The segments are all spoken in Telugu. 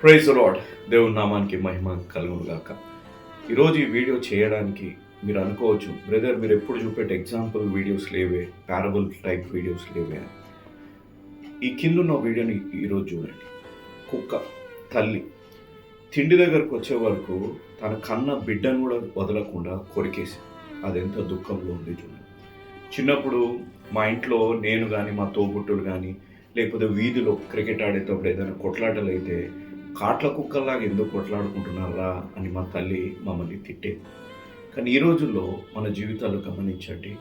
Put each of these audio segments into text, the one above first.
Praise the lord. దేవుని నామానికి మహిమ కలుగును గాక. ఈరోజు ఈ వీడియో చేయడానికి మీరు అనుకోవచ్చు, బ్రదర్ మీరు ఎప్పుడు చూపెట్టే ఎగ్జాంపుల్ వీడియోస్ లేవే, పారబుల్ టైప్ వీడియోస్ లేవే అని. ఈ కిందున్న వీడియోని ఈరోజు చూడండి. కుక్క తల్లి తిండి దగ్గరకు వచ్చే వరకు తన కన్న బిడ్డను కూడా వదలకుండా కొరికేసి అది ఎంత దుఃఖంలో ఉంది చూడండి. చిన్నప్పుడు మా ఇంట్లో నేను కానీ మా తోబుట్టులు కానీ లేకపోతే వీధిలో క్రికెట్ ఆడేటప్పుడు ఏదైనా కొట్లాటలు అయితే కాట్ల కుక్కల్లాగా ఎందుకు కొట్లాడుకుంటున్నారా అని మా తల్లి మమ్మల్ని తిట్టేది. కానీ ఈ రోజుల్లో మన జీవితాలు గమనించండి,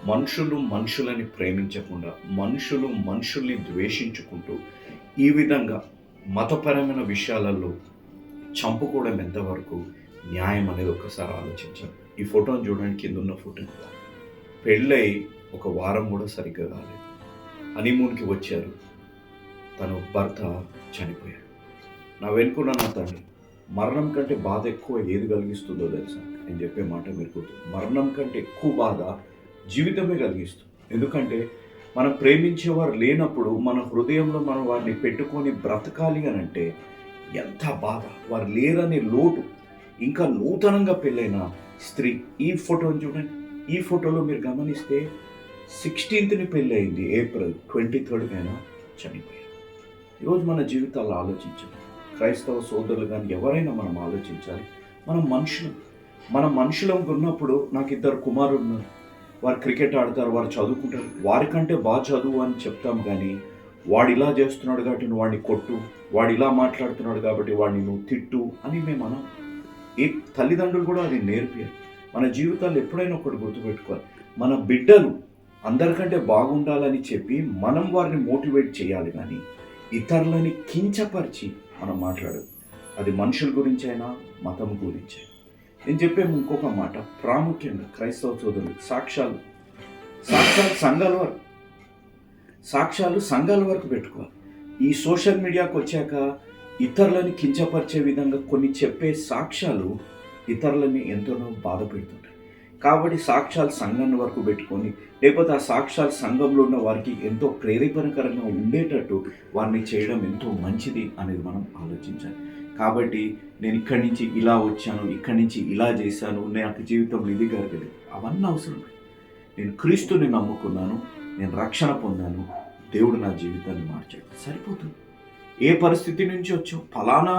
మనుషులు మనుషులని ప్రేమించకుండా మనుషులు మనుషుల్ని ద్వేషించుకుంటూ ఈ విధంగా మతపరమైన విషయాలలో చంపుకోవడం ఎంతవరకు న్యాయం అనేది ఒకసారి ఆలోచించాలి. ఈ ఫోటోని చూడండి, కింద ఉన్న ఫోటో. పెళ్ళై ఒక వారం కూడా సరిగ్గా కాలేదు, హనీమూన్కి వచ్చారు, తన భర్త చనిపోయాడు. నా వెనుకున్న నా తండ్రి మరణం కంటే బాధ ఎక్కువ ఏది కలిగిస్తుందో తెలుసా? నేను చెప్పే మాట మీరు గుర్తు. మరణం కంటే ఎక్కువ బాధ జీవితమే కలిగిస్తుంది. ఎందుకంటే మనం ప్రేమించేవారు లేనప్పుడు మన హృదయంలో మనం వారిని పెట్టుకొని బ్రతకాలి అని అంటే ఎంత బాధ, వారు లేరనే లోటు. ఇంకా నూతనంగా పెళ్ళైన స్త్రీ, ఈ ఫోటోని చూడండి. ఈ ఫోటోలో మీరు గమనిస్తే 16th పెళ్ళి అయింది, ఏప్రిల్ 23rd చనిపోయారు. ఈరోజు మన జీవితాల్లో ఆలోచించాలి. క్రైస్తవ సోదరులు కానీ ఎవరైనా మనం ఆలోచించాలి. మనం మనుషులం ఉన్నప్పుడు నాకు 2 కుమారులు ఉన్నారు, వారు క్రికెట్ ఆడతారు, వారు చదువుకుంటారు, వారికంటే బాగా చదువు అని చెప్తాం. కానీ వాడు ఇలా చేస్తున్నాడు కాబట్టి నువ్వు వాడిని కొట్టు, వాడు ఇలా మాట్లాడుతున్నాడు కాబట్టి వాడిని నువ్వు తిట్టు అని మేము అనం. ఏ తల్లిదండ్రులు కూడా అది నేర్పారు. మన జీవితాల్లో ఎప్పుడైనా ఒకటి గుర్తుపెట్టుకోవాలి, మన బిడ్డలు అందరికంటే బాగుండాలని చెప్పి మనం వారిని మోటివేట్ చేయాలి. కానీ ఇతరులని కించపరిచి మనం మాట్లాడదు. అది మనుషుల గురించి అయినా మతం గురించి. నేను చెప్పే ఇంకొక మాట, ప్రాముఖ్యంగా క్రైస్తవ సోదరులు సాక్ష్యాలు సంఘాల వరకు పెట్టుకోవాలి. ఈ సోషల్ మీడియాకు వచ్చాక ఇతరులని కించపరిచే విధంగా కొన్ని చెప్పే సాక్ష్యాలు ఇతరులని ఎంతోనో బాధ పెడుతుంటాయి. కాబట్టి సాక్ష్యాలు సంఘాన్ని వరకు పెట్టుకొని, లేకపోతే ఆ సాక్ష్యాలు సంఘంలో ఉన్న వారికి ఎంతో ప్రేరేపణకరంగా ఉండేటట్టు వారిని చేయడం ఎంతో మంచిది అనేది మనం ఆలోచించాలి. కాబట్టి నేను ఇక్కడి నుంచి ఇలా వచ్చాను, ఇక్కడి నుంచి ఇలా చేశాను, నాకు జీవితంలో ఇది జరగలేదు, అవన్నీ అవసరం లేదు. నేను క్రీస్తుని నమ్ముకున్నాను, నేను రక్షణ పొందాను, దేవుడు నా జీవితాన్ని మార్చాడు, సరిపోతుంది. ఏ పరిస్థితి నుంచి వచ్చావు, ఫలానా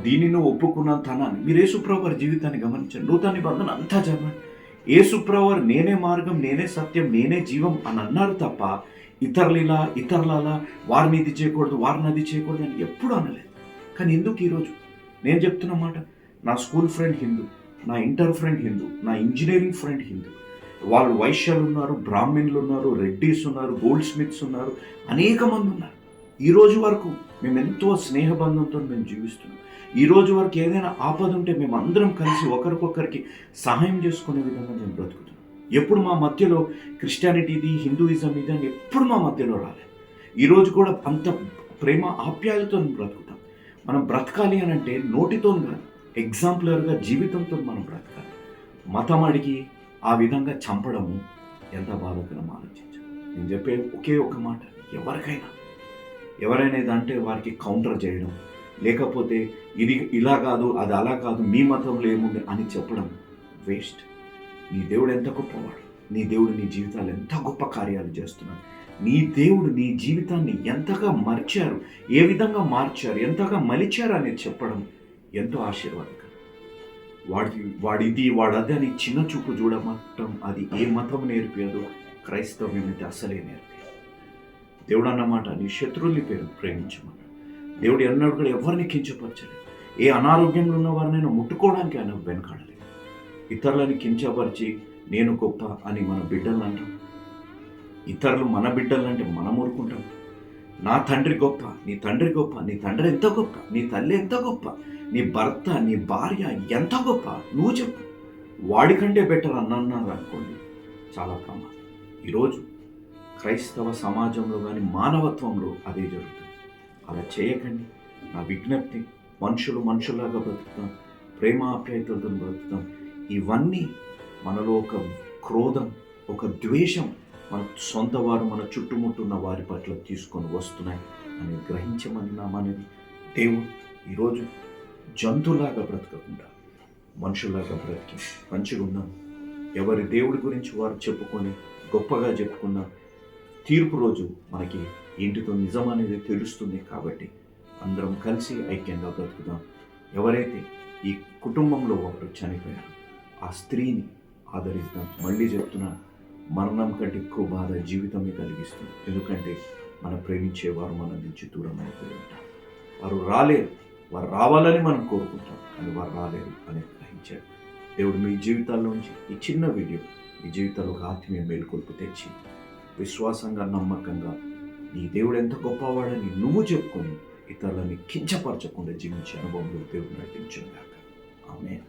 దీనిని ఒప్పుకున్నాను తనాన్ని. మీరు యేసుప్రభు వారి జీవితాన్ని గమనించండి. నూతన నిబంధన అంతా చదవండి. యేసుప్రభు వారు నేనే మార్గం, నేనే సత్యం, నేనే జీవం అని అన్నారు తప్ప ఇతరులలా వారిని ఇది చేయకూడదు, వారిని అది చేయకూడదు అని ఎప్పుడు అనలేదు. కానీ ఎందుకు ఈరోజు నేను చెప్తున్న మాట, నా స్కూల్ ఫ్రెండ్ హిందూ, నా ఇంటర్ ఫ్రెండ్ హిందూ, నా ఇంజనీరింగ్ ఫ్రెండ్ హిందూ, వాళ్ళు వైశ్యాలు ఉన్నారు, బ్రాహ్మణులు ఉన్నారు, రెడ్డీస్ ఉన్నారు, గోల్డ్ స్మిత్స్ ఉన్నారు, అనేక మంది ఉన్నారు. ఈరోజు వరకు మేము ఎంతో స్నేహబంధంతో మేము జీవిస్తున్నాం. ఈరోజు వరకు ఏదైనా ఆపద ఉంటే మేము అందరం కలిసి ఒకరికొకరికి సహాయం చేసుకునే విధంగా మేము బ్రతుకుతున్నాం. ఎప్పుడు మా మధ్యలో క్రిస్టియానిటీ ఇది, హిందూయిజం ఇది అని ఎప్పుడు మా మధ్యలో రాలేదు. ఈరోజు కూడా అంత ప్రేమ ఆప్యాయతతో బ్రతుకుతాం. మనం బ్రతకాలి అని అంటే నోటితో కాదు, ఎగ్జాంపులర్గా జీవితంతో మనం బ్రతకాలి. మతం అడిగి ఆ విధంగా చంపడము ఎంత బాధకరం ఆలోచించాలి. నేను చెప్పే ఒకే ఒక మాట, ఎవరైనా ఏదంటే వారికి కౌంటర్ చేయడం, లేకపోతే ఇది ఇలా కాదు, అది అలా కాదు, మీ మతంలో ఏముంది అని చెప్పడం వేస్ట్. నీ దేవుడు ఎంత గొప్పవాడు, నీ దేవుడు నీ జీవితాలు ఎంత గొప్ప కార్యాలు చేస్తున్నాడు, నీ దేవుడు నీ జీవితాన్ని ఎంతగా మార్చారు, ఏ విధంగా మార్చారు, ఎంతగా మలిచారు అనేది చెప్పడం ఎంతో ఆశీర్వాదకరం. వాడది అని చిన్న చూపు చూడమట్టం అది ఏ మతం నేర్పేదో క్రైస్తవ్యం అయితే అసలే నేర్పేది. దేవుడు అన్నమాట, నీ శత్రువుల్ని ప్రేమించమన్నాడు. దేవుడు ఎన్నడూ కూడా ఎవరిని కించపరచలేదు. ఏ అనారోగ్యంలో ఉన్న వారినైనా ముట్టుకోవడానికి ఆయన వెనకాడలేదు. ఇతరులని కించపరిచి నేను గొప్ప అని మన బిడ్డలు అంటాం. ఇతరులు మన బిడ్డలు అంటే మనం ఊరుకుంటాం. నా తండ్రి గొప్ప, నీ తండ్రి గొప్ప, నీ తండ్రి ఎంత గొప్ప, నీ తల్లి ఎంత గొప్ప, నీ భర్త నీ భార్య ఎంత గొప్ప, నువ్వు చెప్పు. వాడికంటే బెటర్ అన్నారు అనుకోండి, చాలా ప్రమాదం. ఈరోజు క్రైస్తవ సమాజంలో కానీ మానవత్వంలో అదే జరుగుతుంది. అలా చేయకండి. నా విజ్ఞప్తి, మనుషులాగా బ్రతుకుతాం, ప్రేమ ఆప్యాయతలతో బ్రతుకుతాం. ఇవన్నీ మనలో ఒక క్రోధం, ఒక ద్వేషం మన సొంత వారు, మన చుట్టుముట్టున్న వారి పట్ల తీసుకొని వస్తున్నాయి అని గ్రహించమని నామనేది. దేవుడు ఈరోజు జంతువులాగా బ్రతకకుండా మనుషులాగా బ్రతికి మంచిగా ఉన్నాం. ఎవరి దేవుడి గురించి వారు చెప్పుకొని గొప్పగా చెప్పుకున్న తీర్పు రోజు మనకి ఏంటితో నిజం అనేది తెలుస్తుంది. కాబట్టి అందరం కలిసి ఐక్యంగా బ్రతుకుదాం. ఎవరైతే ఈ కుటుంబంలో ఒకరు చనిపోయారు ఆ స్త్రీని ఆదరిద్దాం. మళ్ళీ చెప్తున్నా, మరణం కంటే ఎక్కువ బాధ జీవితమే కలిగిస్తుంది. ఎందుకంటే మనం ప్రేమించేవారు మన నుంచి దూరం అయిపోయి ఉంటారు. వారు రాలేరు, వారు రావాలని మనం కోరుకుంటాం, కానీ వారు రాలేరు అని గ్రహించాడు దేవుడు. మీ జీవితాల్లోంచి ఈ చిన్న వీడియో మీ జీవితాల్లో ఒక ఆత్మీయ మేలుకొల్పు తెచ్చి విశ్వాసంగా నమ్మకంగా నీ దేవుడు ఎంత గొప్పవాడని నువ్వు చెప్పుకొని ఇతరులని కించపరచకుండా జీవించే అనుభవంలో దేవుడు నడిపించుగాక. ఆమేన్.